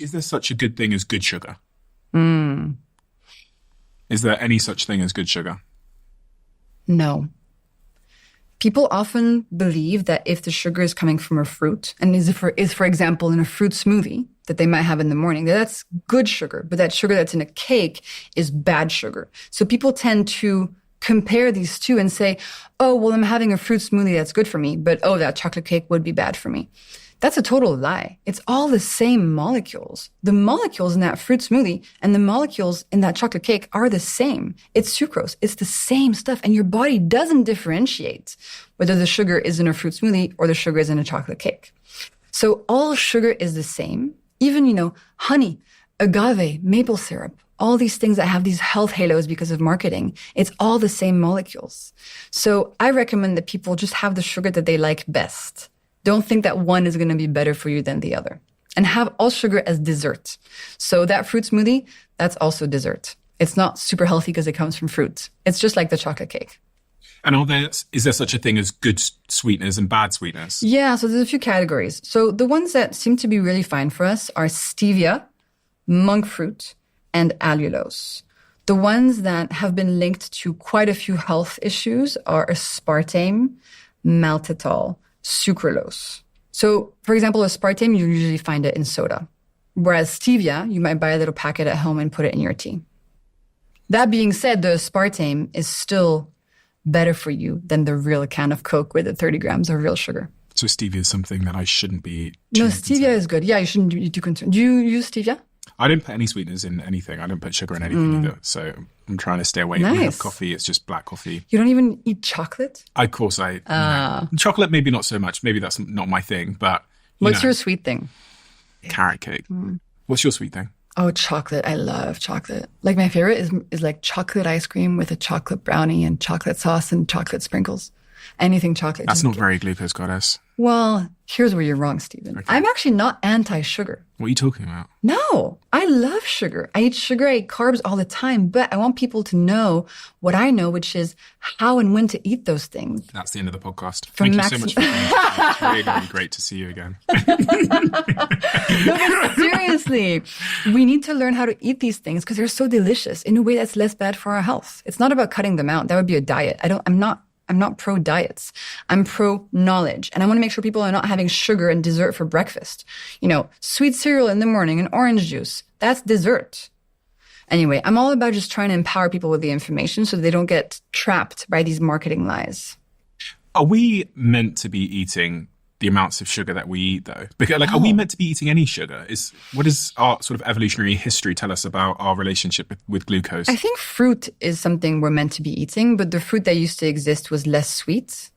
Is there such a good thing as good sugar? Mm, Is there any such thing as good sugar? no. People often believe that if the sugar is coming from a fruit and is for example, in a fruit smoothie that they might have in the morning, that's good sugar. But that sugar that's in a cake is bad sugar. So people tend to compare these two and say, oh, well, I'm having a fruit smoothie that's good for me, but oh, that chocolate cake would be bad for me. That's a total lie. It's all the same molecules. The molecules in that fruit smoothie and the molecules in that chocolate cake are the same. It's sucrose. It's the same stuff. And your body doesn't differentiate whether the sugar is in a fruit smoothie or the sugar is in a chocolate cake. So all sugar is the same. Even, honey, agave, maple syrup, all these things that have these health halos because of marketing, it's all the same molecules. So I recommend that people just have the sugar that they like best. Don't think that one is going to be better for you than the other. And have all sugar as dessert. So that fruit smoothie, that's also dessert. It's not super healthy because it comes from fruit. It's just like the chocolate cake. And is there such a thing as good sweeteners and bad sweeteners? Yeah, so there's a few categories. So the ones that seem to be really fine for us are stevia, monk fruit, and allulose. The ones that have been linked to quite a few health issues are aspartame, maltitol, sucralose. So, for example, aspartame, you usually find it in soda. Whereas stevia, you might buy a little packet at home and put it in your tea. That being said, the aspartame is still better for you than the real can of Coke with the 30 grams of real sugar. So stevia is something that I shouldn't be... No, stevia is good. Yeah, you shouldn't be too concerned. Do you use stevia? I don't put any sweeteners in anything. I don't put sugar in anything either. So I'm trying to stay away. When I have coffee, it's just black coffee. You don't even eat chocolate? Of course, chocolate, maybe not so much. Maybe that's not my thing, but... What's your sweet thing? Carrot cake. What's your sweet thing? Oh, chocolate. I love chocolate. Like my favorite is like chocolate ice cream with a chocolate brownie and chocolate sauce and chocolate sprinkles. Anything chocolate. That's not very glucose goddess. Well, here's where you're wrong, Stephen. Okay. I'm actually not anti-sugar. What are you talking about? No, I love sugar. I eat sugar, I eat carbs all the time, but I want people to know what I know, which is how and when to eat those things. That's the end of the podcast. Thank you so much for coming. It's really, really great to see you again. No, but seriously, we need to learn how to eat these things because they're so delicious in a way that's less bad for our health. It's not about cutting them out. That would be a diet. I'm not pro diets. I'm pro knowledge. And I want to make sure people are not having sugar and dessert for breakfast. Sweet cereal in the morning and orange juice. That's dessert. Anyway, I'm all about just trying to empower people with the information so they don't get trapped by these marketing lies. Are we meant to be eating the amounts of sugar that we eat, though? Because, are we meant to be eating any sugar? What does our sort of evolutionary history tell us about our relationship with glucose? I think fruit is something we're meant to be eating, but the fruit that used to exist was less sweet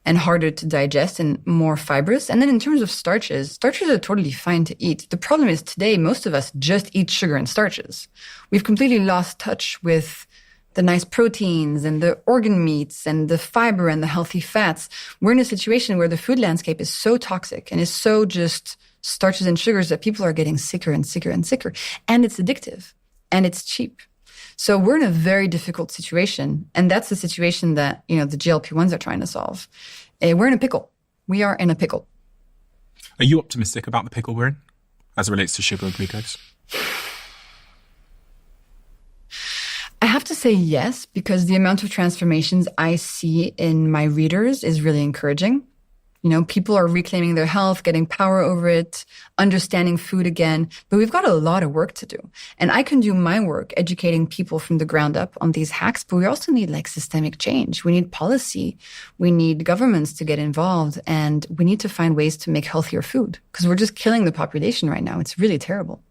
and harder to digest and more fibrous. And then in terms of starches are totally fine to eat. The problem is today, most of us just eat sugar and starches. We've completely lost touch with the nice proteins and the organ meats and the fiber and the healthy fats. We're in a situation where the food landscape is so toxic and is so just starches and sugars that people are getting sicker and sicker and sicker. And it's addictive and it's cheap. So we're in a very difficult situation. And that's the situation that, the GLP-1s are trying to solve. We're in a pickle. We are in a pickle. Are you optimistic about the pickle we're in as it relates to sugar and glucose? I have to say yes, because the amount of transformations I see in my readers is really encouraging. People are reclaiming their health, getting power over it, understanding food again. But we've got a lot of work to do. And I can do my work educating people from the ground up on these hacks, but we also need systemic change. We need policy. We need governments to get involved. And we need to find ways to make healthier food because we're just killing the population right now. It's really terrible.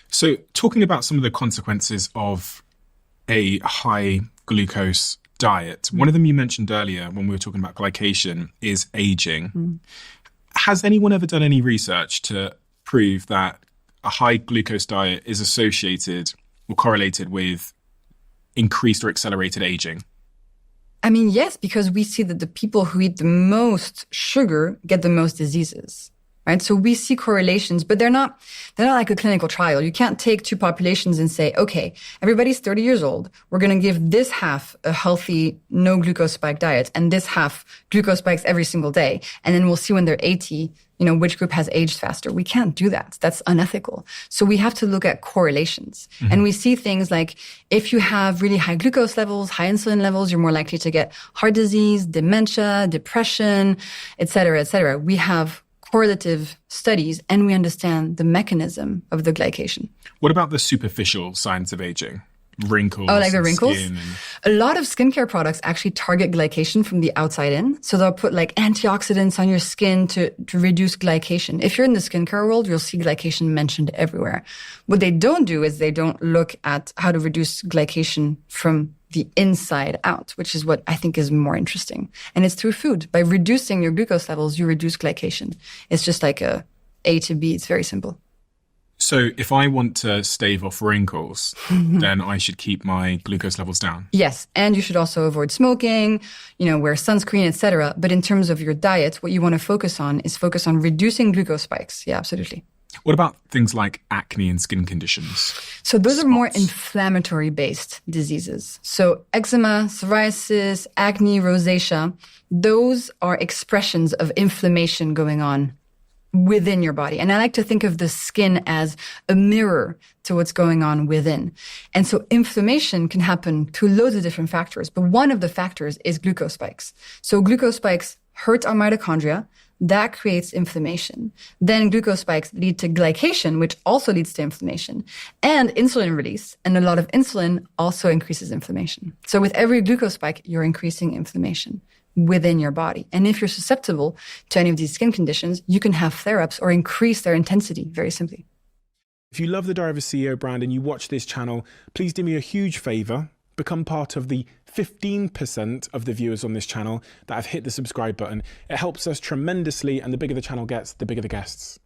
So talking about some of the consequences of a high glucose diet. One of them you mentioned earlier when we were talking about glycation is aging. Has anyone ever done any research to prove that a high glucose diet is associated or correlated with increased or accelerated aging? I mean, yes, because we see that the people who eat the most sugar get the most diseases. right? So we see correlations, but they're not like a clinical trial. You can't take two populations and say, okay, everybody's 30 years old. We're going to give this half a healthy, no glucose spike diet and this half glucose spikes every single day. And then we'll see when they're 80, which group has aged faster. We can't do that. That's unethical. So we have to look at correlations. Mm-hmm. And we see things like if you have really high glucose levels, high insulin levels, you're more likely to get heart disease, dementia, depression, et cetera, et cetera. We have correlative studies and we understand the mechanism of the glycation. What about the superficial signs of aging? Wrinkles. Oh, like the wrinkles? Skin A lot of skincare products actually target glycation from the outside in. So they'll put like antioxidants on your skin to reduce glycation. If you're in the skincare world, you'll see glycation mentioned everywhere. What they don't do is they don't look at how to reduce glycation from the inside out, which is what I think is more interesting. And it's through food. By reducing your glucose levels, you reduce glycation. It's just like a to B. It's very simple. So if I want to stave off wrinkles, then I should keep my glucose levels down? Yes. And you should also avoid smoking, wear sunscreen, etc. But in terms of your diet, what you want to focus on is reducing glucose spikes. Yeah, absolutely. What about things like acne and skin conditions? So those are more inflammatory-based diseases. So eczema, psoriasis, acne, rosacea, those are expressions of inflammation going on within your body. And I like to think of the skin as a mirror to what's going on within. And so inflammation can happen through loads of different factors, but one of the factors is glucose spikes. So glucose spikes hurt our mitochondria. That creates inflammation. Then glucose spikes lead to glycation, which also leads to inflammation, and insulin release. And a lot of insulin also increases inflammation. So with every glucose spike, you're increasing inflammation within your body. And if you're susceptible to any of these skin conditions, you can have flare-ups or increase their intensity very simply. If you love the Diary of a CEO brand and you watch this channel, please do me a huge favor. Become part of the 15% of the viewers on this channel that have hit the subscribe button. It helps us tremendously, and the bigger the channel gets, the bigger the guests.